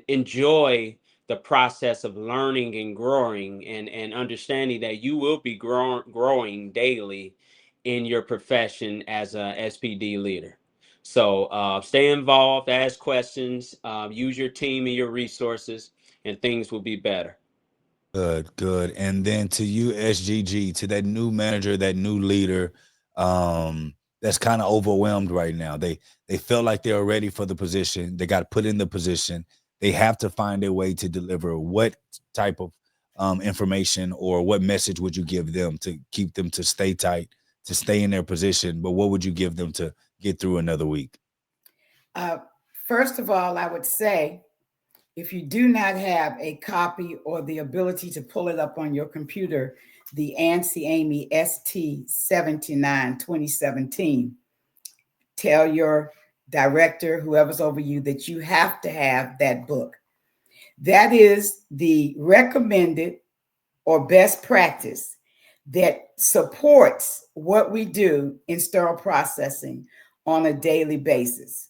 enjoy the process of learning and growing, and understanding that you will be growing daily in your profession as a SPD leader. So stay involved, ask questions, use your team and your resources, and things will be better. Good. And then to you, SGG, to that new manager, that new leader, that's kind of overwhelmed right now. They feel like they're ready for the position. They got put in the position. They have to find a way to deliver. What type of information or what message would you give them to keep them to stay tight, to stay in their position? But what would you give them to get through another week? First of all, I would say, if you do not have a copy or the ability to pull it up on your computer, the ANSI Amy ST79 2017, tell your director, whoever's over you, that you have to have that book. That is the recommended or best practice that supports what we do in sterile processing on a daily basis.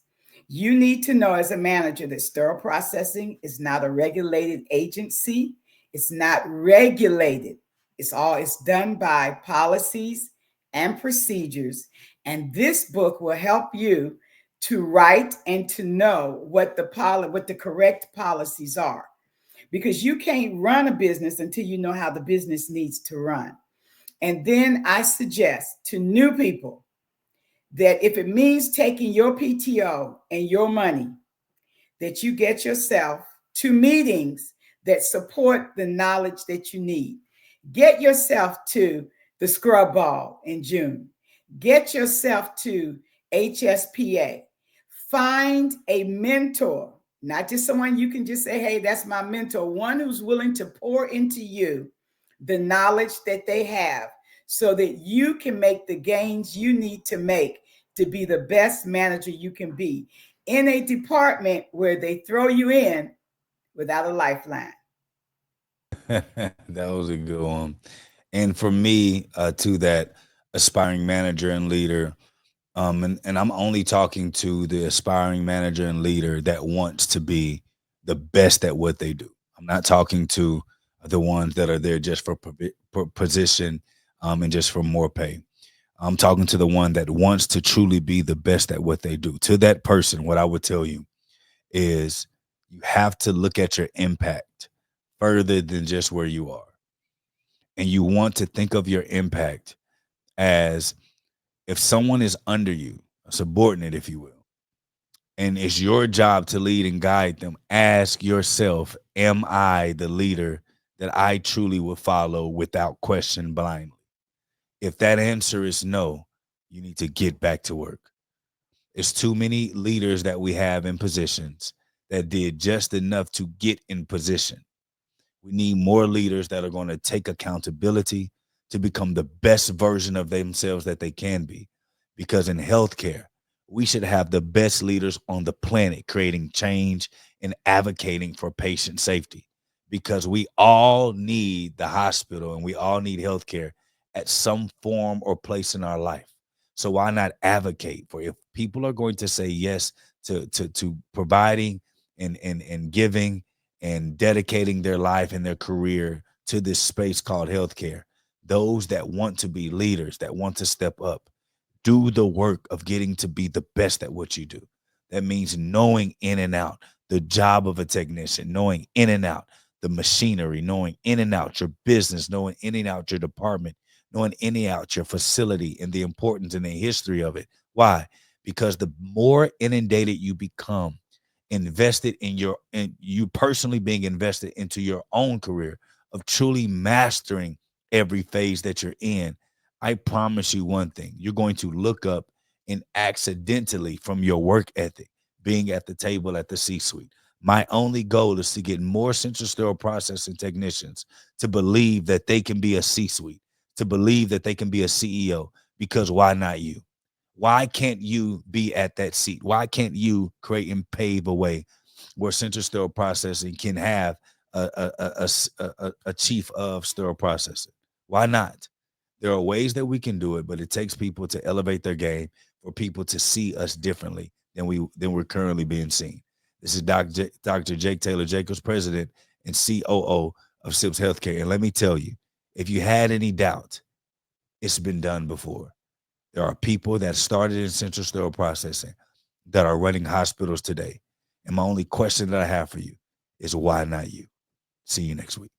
You need to know as a manager that sterile processing is not a regulated agency. It's not regulated. It's done by policies and procedures. And this book will help you to write and to know what the correct policies are. Because you can't run a business until you know how the business needs to run. And then I suggest to new people that if it means taking your PTO and your money, that you get yourself to meetings that support the knowledge that you need. Get yourself to the scrub ball in June. Get yourself to HSPA. Find a mentor not just someone you can just say, hey, that's my mentor, one who's willing to pour into you the knowledge that they have so that you can make the gains you need to make to be the best manager you can be in a department where they throw you in without a lifeline. That was a good one. And for me, to that aspiring manager and leader, and I'm only talking to the aspiring manager and leader that wants to be the best at what they do. I'm not talking to the ones that are there just for position, and just for more pay. I'm talking to the one that wants to truly be the best at what they do. To that person, what I would tell you is you have to look at your impact further than just where you are. And you want to think of your impact as, if someone is under you, a subordinate, if you will, and it's your job to lead and guide them, ask yourself, am I the leader that I truly would follow without question blindly? If that answer is no, you need to get back to work. It's too many leaders that we have in positions that did just enough to get in position. We need more leaders that are going to take accountability to become the best version of themselves that they can be. Because in healthcare, we should have the best leaders on the planet creating change and advocating for patient safety. Because we all need the hospital and we all need healthcare at some form or place in our life. So why not advocate for, if people are going to say yes to providing and giving and dedicating their life and their career to this space called healthcare, those that want to be leaders, that want to step up, do the work of getting to be the best at what you do. That means knowing in and out the job of a technician, knowing in and out the machinery, knowing in and out your business, knowing in and out your department, knowing in and out your facility and the importance and the history of it. Why? Because the more inundated you become, invested in your, and you personally being invested into your own career of truly mastering every phase that you're in, I promise you one thing, you're going to look up and accidentally, from your work ethic, being at the table at the C-suite. My only goal is to get more central sterile processing technicians to believe that they can be a C-suite, to believe that they can be a CEO, because why not you? Why can't you be at that seat? Why can't you create and pave a way where central sterile processing can have a chief of sterile processing? Why not? There are ways that we can do it, but it takes people to elevate their game, for people to see us differently than we're currently being seen. This is Dr. Jake Taylor Jacobs, President and COO of SIPS Healthcare. And let me tell you, if you had any doubt, it's been done before. There are people that started in central sterile processing that are running hospitals today. And my only question that I have for you is, why not you? See you next week.